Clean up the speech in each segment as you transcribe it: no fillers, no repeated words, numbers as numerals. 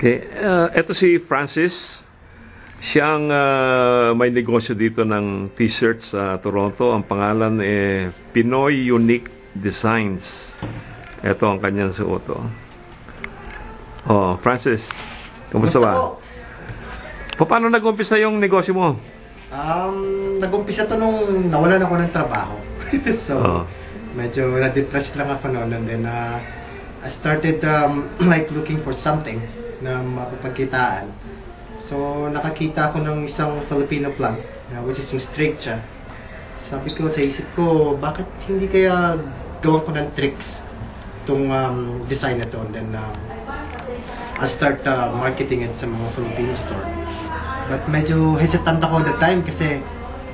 Okay. Ito si Francis. Siyang may negosyo dito ng t-shirt sa Toronto. Ang pangalan Pinoy Unique Designs. Ito ang kanyang suot. Oh, Francis. Kumusta ba? Paano nag-umpisa yung negosyo mo? Nag-umpisa to nung nawalan ako ng trabaho. So, medyo na-depressed lang ako noon. And then, I started like looking for something na mapapagkitaan. So, nakakita ako ng isang Filipino plant, which is yung straight siya. Sabi ko sa isip ko, bakit hindi kaya gawan ko ng tricks itong design na to. And then, I'll start marketing it sa mga Filipino store. But medyo hesitant ako at the time kasi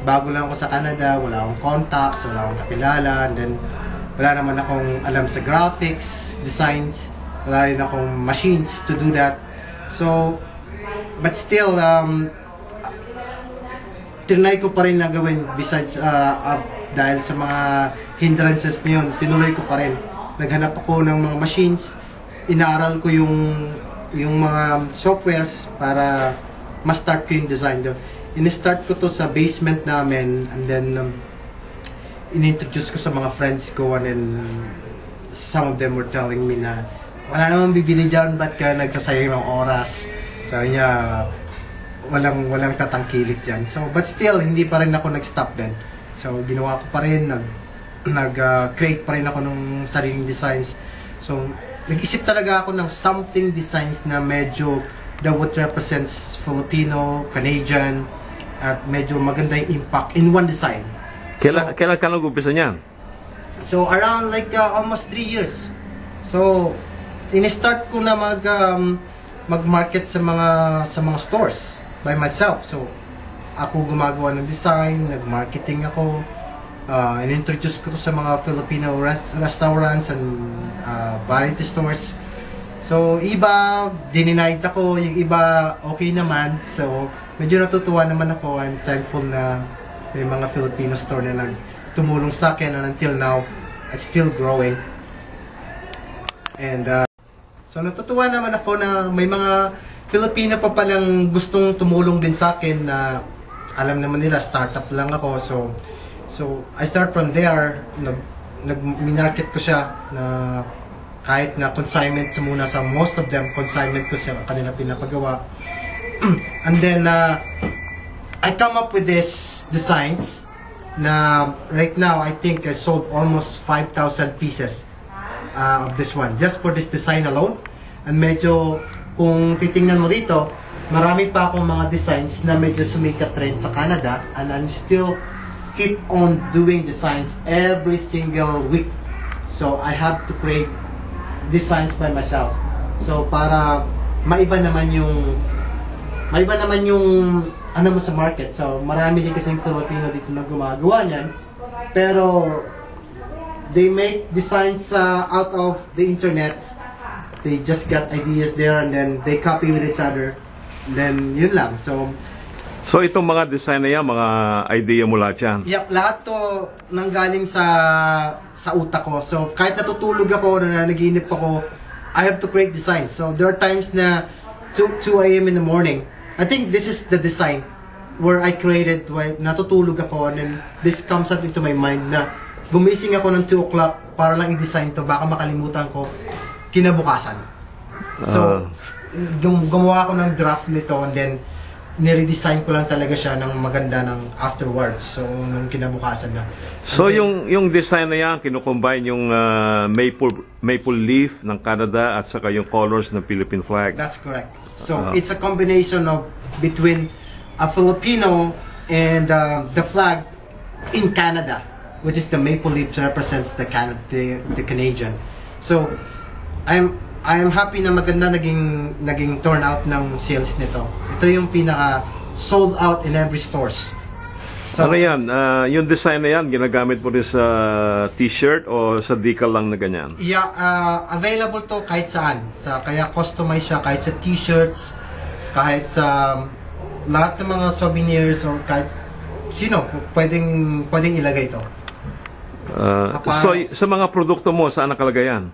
bago lang ako sa Canada, wala akong contacts, wala akong kakilala, and then wala naman akong alam sa graphics, designs, wala rin akong machines to do that. So, but still, tinry ko pa rin na gawin besides, dahil sa mga hindrances na yun, tinuloy ko pa rin. Naghanap ako ng mga machines, inaaral ko yung mga softwares para ma-start ko yung design doon. In-start ko to sa basement namin, and then in-introduce ko sa mga friends ko, and then some of them were telling me na wala namang bibili dyan, ba't ka nagsasayang ng oras? Sabi niya, walang tatangkilik dyan. So, but still, hindi pa rin ako nag-stop din. So, ginawa ko pa rin, nag-create pa rin ako ng sariling designs. So, nag-isip talaga ako ng something designs na medyo that would represents Filipino, Canadian, at medyo maganda yung impact in one design. Kailan ka nag-umpisa niyan? So, around like almost 3 years. So, in-start ko na mag-market sa mga stores by myself. So, ako gumagawa ng design, nag-marketing ako, in-introduce ko to sa mga Filipino restaurants and variety stores. So, iba, dininayad ako, yung iba, okay naman. So, medyo natutuwa naman ako. I'm thankful na may mga Filipino store na nagtumulong sa akin, and until now, it's still growing. And, so, natutuwa naman ako na may mga Filipino pa palang gustong tumulong din sa akin na alam naman nila, startup lang ako. So I start from there, nag-minarket ko siya na kahit na consignment muna sa most of them, consignment ko siya kanila pinapagawa. And then, I come up with these designs na right now, I think I sold almost 5,000 pieces of this one, just for this design alone. And medyo, kung titingnan mo rito, marami pa akong mga designs na medyo sumikat rin sa Canada, and I'm still keep on doing designs every single week. So I have to create designs by myself. So para maiba naman yung ano mo sa market. So marami din kasi Filipino dito na gumagawa niyan. Pero they make designs out of the internet. They just got ideas there, and then they copy with each other. And then yun lang. So itong mga design na yan, mga idea mo lahat yan? Yep, lahat to nanggaling sa utak ko. So kahit natutulog ako, na naginip ako, I have to create designs. So there are times na 2 a.m. in the morning, I think this is the design where I created while natutulog ako, and then this comes up into my mind na gumising ako ng 2 o'clock para lang i-design to, baka makalimutan ko kinabukasan. So gumawa ako ng draft nito, and then niredesign ko lang talaga siya ng maganda ng afterwards. So, nung kinabukasan na. So, yung design na yan, kinukombine yung maple leaf ng Canada at saka yung colors ng Philippine flag. That's correct. So, it's a combination of between a Filipino and the flag in Canada, which is the maple leaf represents the Canadian. So, I am happy na maganda naging turnout ng sales nito. Ito yung pinaka sold out in every stores. So, ano yan? Yung design na yan, ginagamit mo rin sa t-shirt o sa decal lang na ganyan? Yeah, available to kahit saan. Kaya customize siya kahit sa t-shirts, kahit sa lahat ng mga souvenirs, or kahit sino pwedeng ilagay ito. So, sa mga produkto mo, saan nakalagay yan?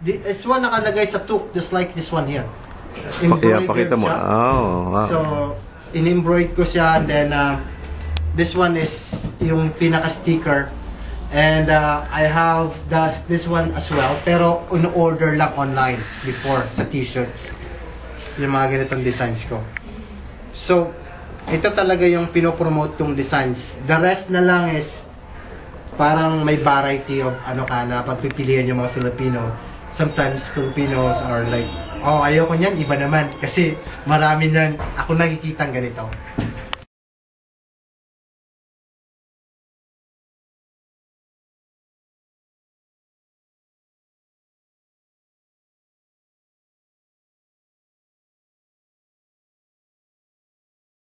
This one nakalagay sa took, just like this one here. Pakita mo. siya. Oh, wow. So, in-embroid ko siya, and then this one is yung pinaka-sticker. And I have this one as well, pero in-order lang online before sa t-shirts. Yung mga ganitong designs ko. So, ito talaga yung pinopromote yung designs. The rest na lang is parang may variety of na pagpipilian yung mga Filipino. Sometimes Filipinos are like, oh, ayoko niyan, iba naman. Kasi marami na ako nakikitang ganito.